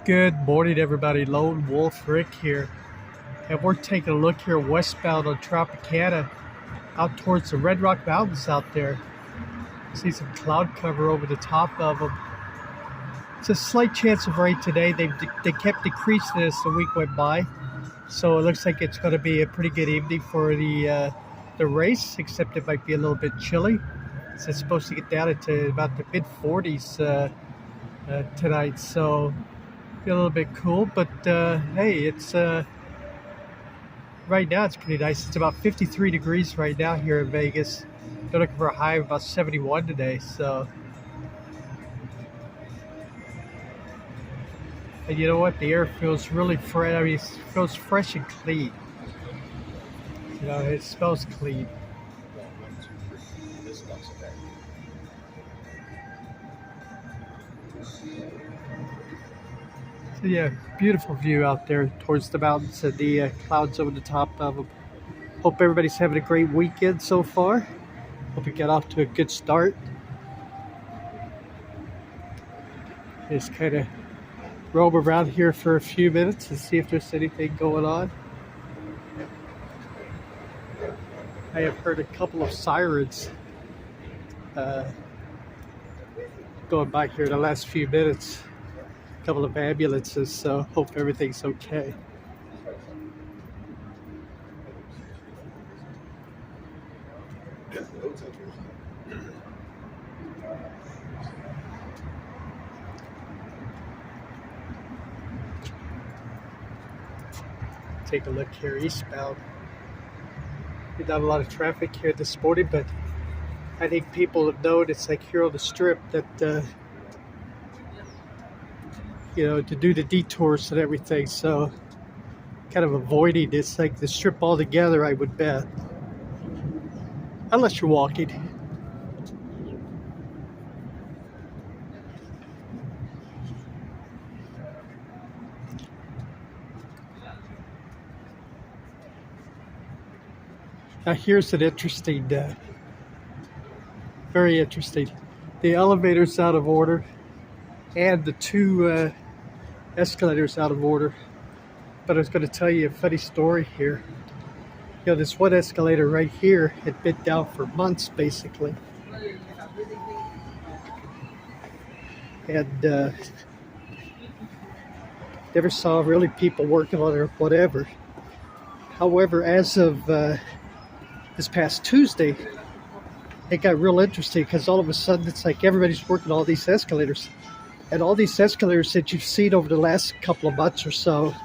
Good morning, everybody. Lone Wolf Rick here, and we're taking a look here westbound on Tropicana, out towards the Red Rock Mountains out there. See some cloud cover over the top of them. It's a slight chance of rain today. They kept decreasing as the week went by, so it looks like it's going to be a pretty good evening for the race. Except it might be a little bit chilly. So it's supposed to get down into about the mid 40s tonight. So a little bit cool, but hey, it's right now it's pretty nice. It's about 53 degrees right now here in Vegas. They're looking for a high of about 71 today. So, and you know what? The air feels really fresh. I mean, it feels fresh and clean. You know, it smells clean. So yeah, beautiful view out there towards the mountains and the clouds over the top of them. Hope everybody's having a great weekend so far. Hope you get off to a good start. Just kind of roam around here for a few minutes and see if there's anything going on. I have heard a couple of sirens going by here the last few minutes. A couple of ambulances, so hope everything's okay. Take a look here eastbound. Not a lot of traffic here this morning, but I think people have known it's like here on the strip that you know, to do the detours and everything, so kind of avoiding this, like the strip altogether, I would bet, unless you're walking. Now here's an interesting, very interesting. The elevator's out of order, and the two escalators out of order. But I was going to tell you a funny story here. You know, this one escalator right here had been down for months, basically. And never saw really people working on it or whatever. However, as of this past Tuesday, it got real interesting because all of a sudden it's like everybody's working all these escalators. And all these escalators that you've seen over the last couple of months or so,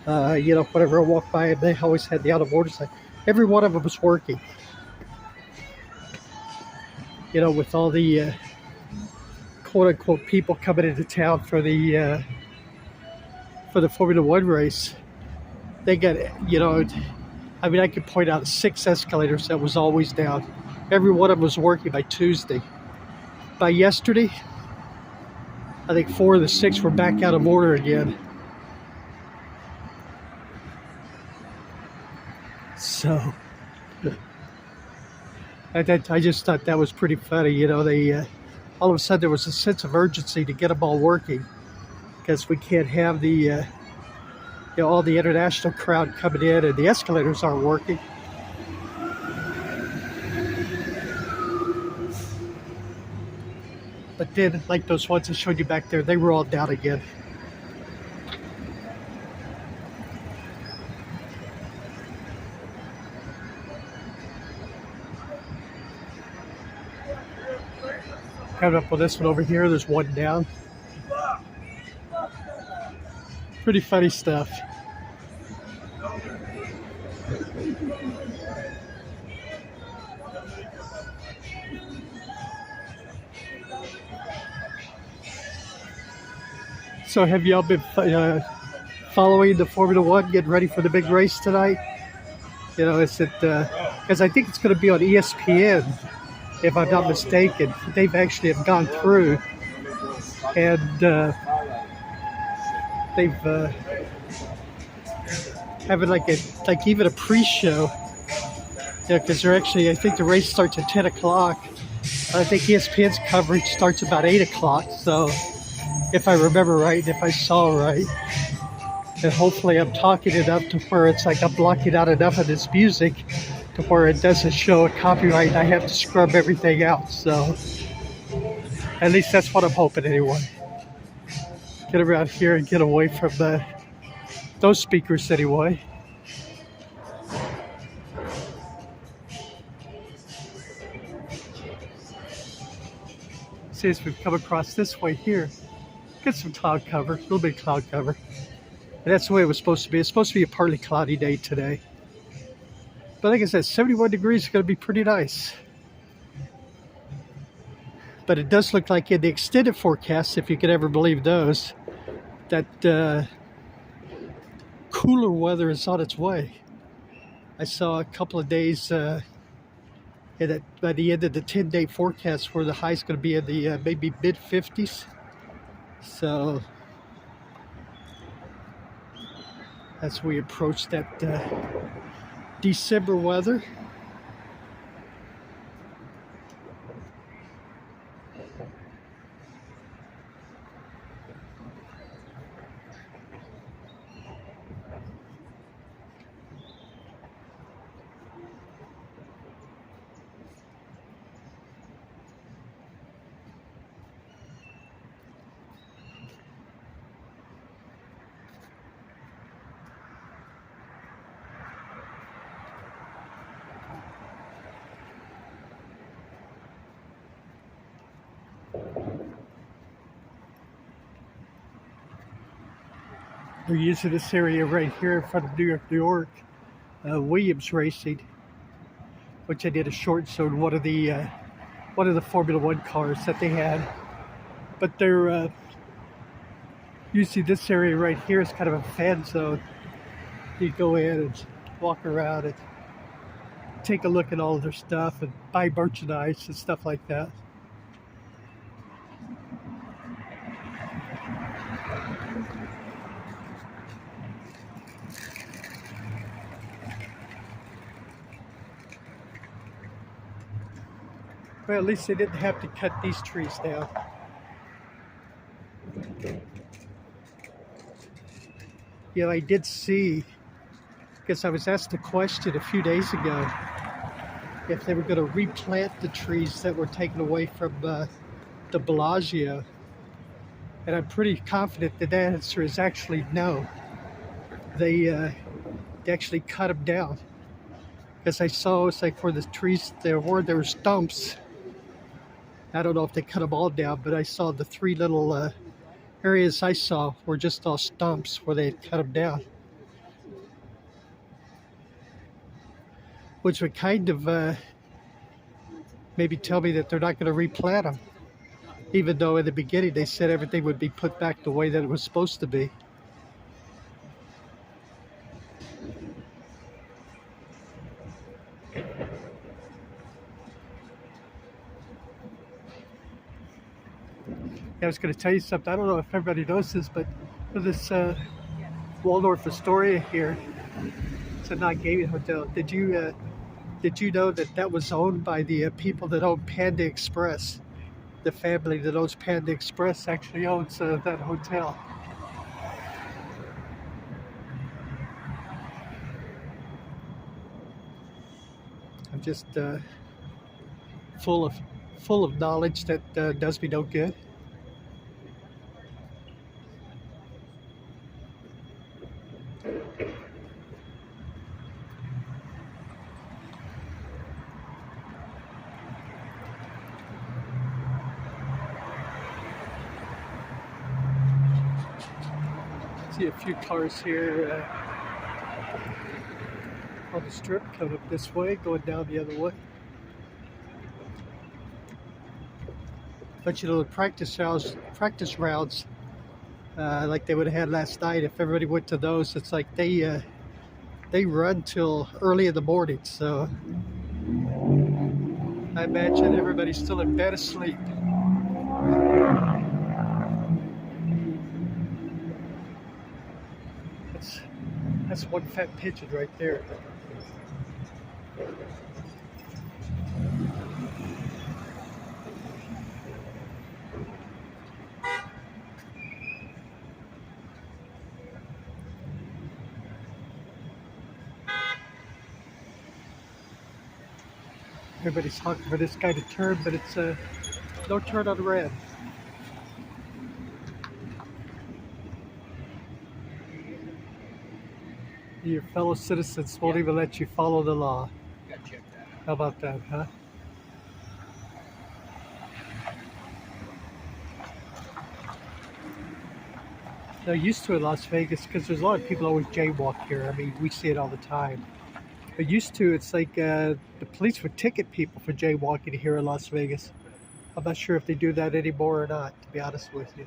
you know, whenever I walk by them, they always had the out of order sign. Every one of them was working. You know, with all the quote unquote people coming into town for the Formula One race, they got, you know, I mean, I could point out 6 escalators that was always down. Every one of them was working by Tuesday. By yesterday, I think 4 of the 6 were back out of order again. So, I just thought that was pretty funny. You know, they all of a sudden there was a sense of urgency to get them all working, because we can't have the, you know, all the international crowd coming in and the escalators aren't working. But then, like those ones I showed you back there, they were all down again. Coming up on this one over here, there's one down. Pretty funny stuff. So have y'all been following the Formula One, getting ready for the big race tonight? You know, is it, because I think it's going to be on ESPN, if I'm not mistaken. They've actually have gone through, and they've having like even a pre-show. Yeah, because they're actually, I think the race starts at 10 o'clock. I think ESPN's coverage starts about 8 o'clock. So if I remember right, if I saw right. And hopefully I'm talking it up to where it's like I'm blocking out enough of this music to where it doesn't show a copyright. I have to scrub everything out. So at least that's what I'm hoping anyway. Get around here and get away from those speakers anyway. See, as we've come across this way here, get some cloud cover, a little bit of cloud cover. And that's the way it was supposed to be. It's supposed to be a partly cloudy day today. But like I said, 71 degrees is going to be pretty nice. But it does look like in the extended forecast, if you could ever believe those, that cooler weather is on its way. I saw a couple of days by the end of the 10-day forecast where the high is going to be in the maybe mid-50s. So as we approach that December weather. They're using this area right here in front of New York, Williams Racing, which I did a short showed one of the Formula One cars that they had. But they're using this area right here is kind of a fan zone. You go in and walk around and take a look at all of their stuff and buy merchandise and stuff like that. Well, at least they didn't have to cut these trees down. You know, I did see, because I was asked a question a few days ago, if they were going to replant the trees that were taken away from de Bellagio. And I'm pretty confident that the answer is actually no. They actually cut them down. Because I saw, it's like where the trees, there were stumps. I don't know if they cut them all down, but I saw the three little areas I saw were just all stumps where they had cut them down. Which would kind of maybe tell me that they're not going to replant them. Even though in the beginning they said everything would be put back the way that it was supposed to be. I was going to tell you something. I don't know if everybody knows this, but this Waldorf Astoria here, it's a non-gaming hotel. Did you know that that was owned by the people that own Panda Express? The family that owns Panda Express actually owns that hotel. I'm just full of knowledge that does me no good. See a few cars here on the strip coming up this way, going down the other way. But you know, the practice rounds like they would have had last night, if everybody went to those, it's like they run till early in the morning. So I imagine everybody's still in bed asleep. That's one fat pigeon right there. Everybody's talking for this guy to turn, but it's no turn on red. Your fellow citizens won't even let you follow the law. How about that, huh? They're used to it in Las Vegas because there's a lot of people always jaywalk here. I mean, we see it all the time. But used to, it's like the police would ticket people for jaywalking here in Las Vegas. I'm not sure if they do that anymore or not, to be honest with you.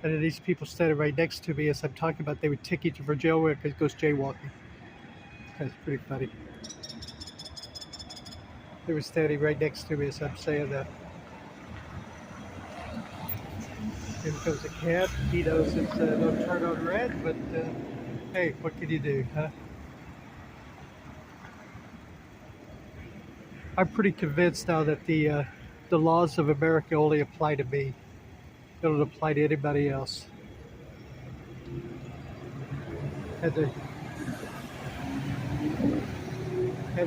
And then these people standing right next to me as I'm talking about, they would ticket you for jaywalking because it goes jaywalking. That's pretty funny. They were standing right next to me as I'm saying that. Here comes a cab. He knows it's no turn on red, but hey, what can you do, huh? I'm pretty convinced now that the laws of America only apply to me. They don't apply to anybody else. And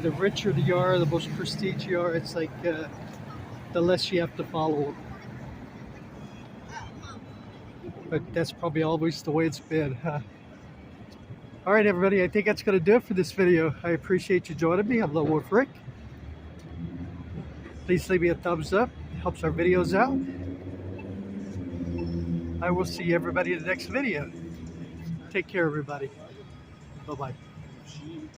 the richer you are, the most prestige you are, it's like the less you have to follow them. But that's probably always the way it's been, huh? All right, everybody, I think that's going to do it for this video. I appreciate you joining me. I'm Lone Wolf Rick. Please leave me a thumbs up. It helps our videos out. I will see everybody in the next video. Take care, everybody. Bye-bye.